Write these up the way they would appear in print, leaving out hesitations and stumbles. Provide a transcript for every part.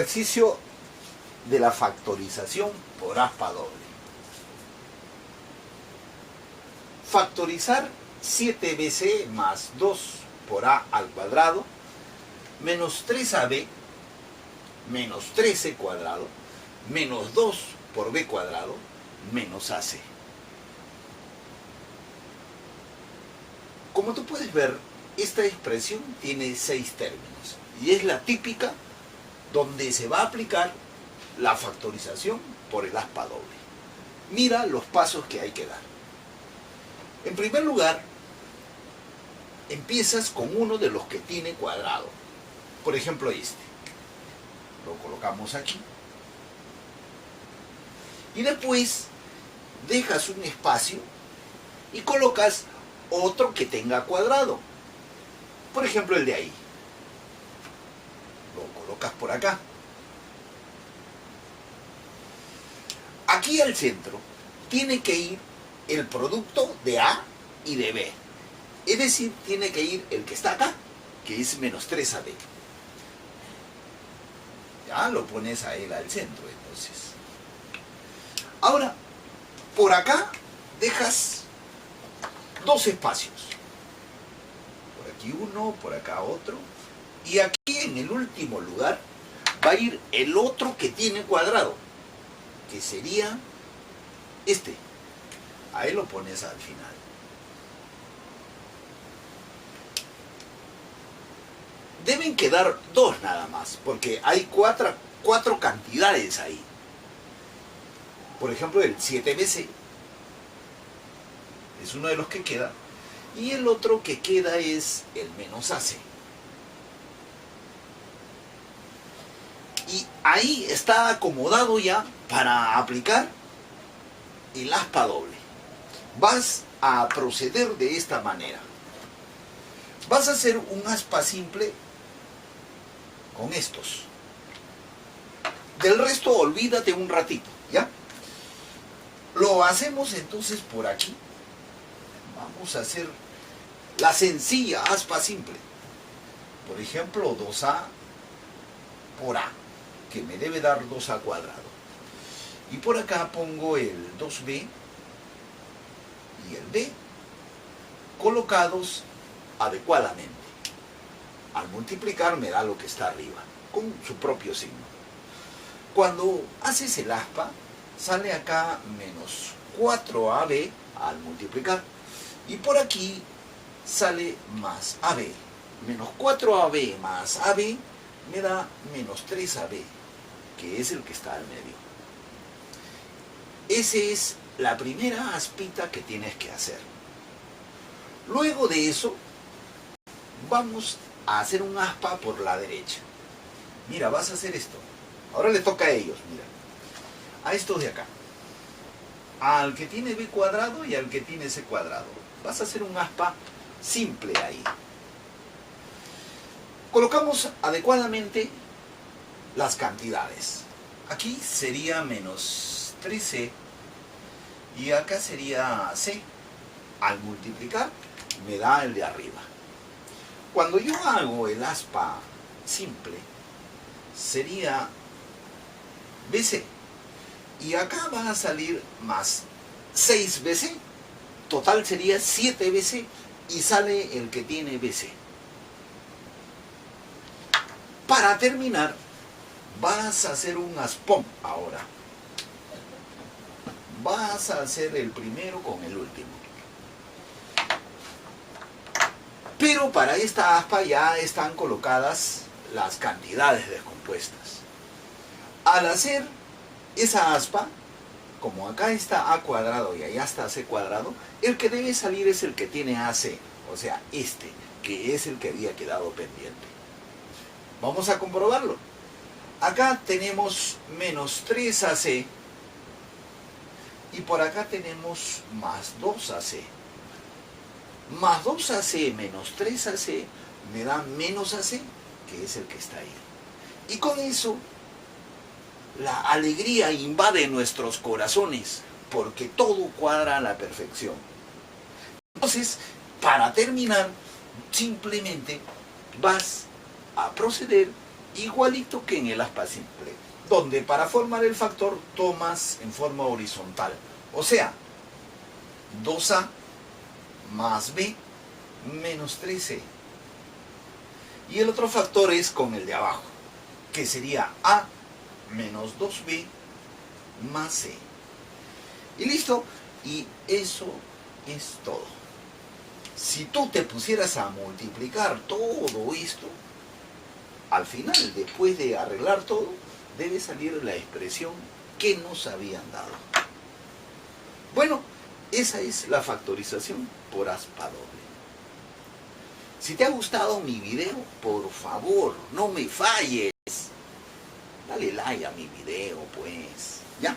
Ejercicio de la factorización por aspa doble. Factorizar 7bc más 2 por a al cuadrado menos 3ab menos 3c cuadrado menos 2 por b cuadrado menos ac. Como tú puedes ver, esta expresión tiene 6 términos y es la típica donde se va a aplicar la factorización por el aspa doble. Mira los pasos que hay que dar. En primer lugar, empiezas con uno de los que tiene cuadrado. Por ejemplo, este. Lo colocamos aquí. Y después dejas un espacio y colocas otro que tenga cuadrado. Por ejemplo, el de ahí. Lo colocas por acá. Aquí al centro tiene que ir el producto de A y de B. Es decir, tiene que ir el que está acá, que es menos 3ab. Ya lo pones a él al centro, entonces. Ahora, por acá dejas dos espacios. Por aquí uno, por acá otro. Y aquí en el último lugar va a ir el otro que tiene cuadrado, que sería este. A él lo pones al final. Deben quedar dos nada más, porque hay cuatro cantidades ahí. Por ejemplo, el 7bc es uno de los que queda, y el otro que queda es el menos ac. Y ahí está acomodado ya para aplicar el aspa doble. Vas a proceder de esta manera. Vas a hacer un aspa simple con estos. Del resto olvídate un ratito, ¿ya? Lo hacemos entonces por aquí. Vamos a hacer la sencilla aspa simple. Por ejemplo, 2a por a, que me debe dar 2a cuadrado. Y por acá pongo el 2b y el b colocados adecuadamente. Al multiplicar me da lo que está arriba, con su propio signo. Cuando haces el aspa, sale acá menos 4ab al multiplicar. Y por aquí sale más ab. Menos 4ab más ab me da menos 3ab, que es el que está al medio. Esa es la primera aspita que tienes que hacer. Luego de eso, vamos a hacer un aspa por la derecha. Mira, vas a hacer esto. Ahora le toca a ellos, mira. A estos de acá. Al que tiene b cuadrado y al que tiene c cuadrado. Vas a hacer un aspa simple ahí. Colocamos adecuadamente las cantidades. Aquí sería menos 3c y acá sería c. Al multiplicar me da el de arriba. Cuando yo hago el aspa simple, sería bc. Y acá va a salir más 6bc. Total sería 7bc y sale el que tiene bc. Para terminar, vas a hacer un aspón ahora. Vas a hacer el primero con el último. Pero para esta aspa ya están colocadas las cantidades descompuestas. Al hacer esa aspa, como acá está a cuadrado y allá está c cuadrado, el que debe salir es el que tiene ac, o sea, este, que es el que había quedado pendiente. Vamos a comprobarlo. Acá tenemos menos 3ac y por acá tenemos más 2ac. Más 2ac menos 3ac me da menos ac, que es el que está ahí. Y con eso, la alegría invade nuestros corazones, porque todo cuadra a la perfección. Entonces, para terminar, simplemente vas a proceder igualito que en el aspa simple, donde para formar el factor tomas en forma horizontal. O sea, 2a más b menos 3c. Y el otro factor es con el de abajo, que sería a menos 2b más c. Y listo. Y eso es todo. Si tú te pusieras a multiplicar todo esto, al final, después de arreglar todo, debe salir la expresión que nos habían dado. Bueno, esa es la factorización por aspa doble. Si te ha gustado mi video, por favor, no me falles. Dale like a mi video, pues. ¿Ya?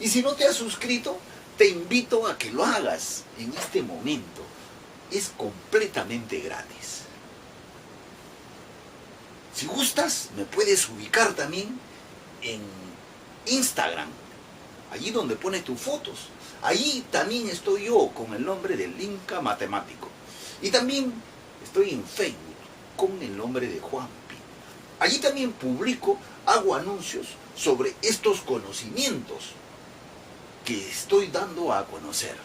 Y si no te has suscrito, te invito a que lo hagas en este momento. Es completamente gratis. Si gustas, me puedes ubicar también en Instagram, allí donde pones tus fotos. Allí también estoy yo con el nombre del Inca Matemático. Y también estoy en Facebook con el nombre de Juanpi. Allí también hago anuncios sobre estos conocimientos que estoy dando a conocer.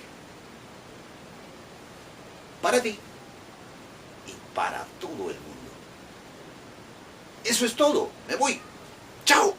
Para ti y para todo el mundo. Eso es todo. Me voy. ¡Chao!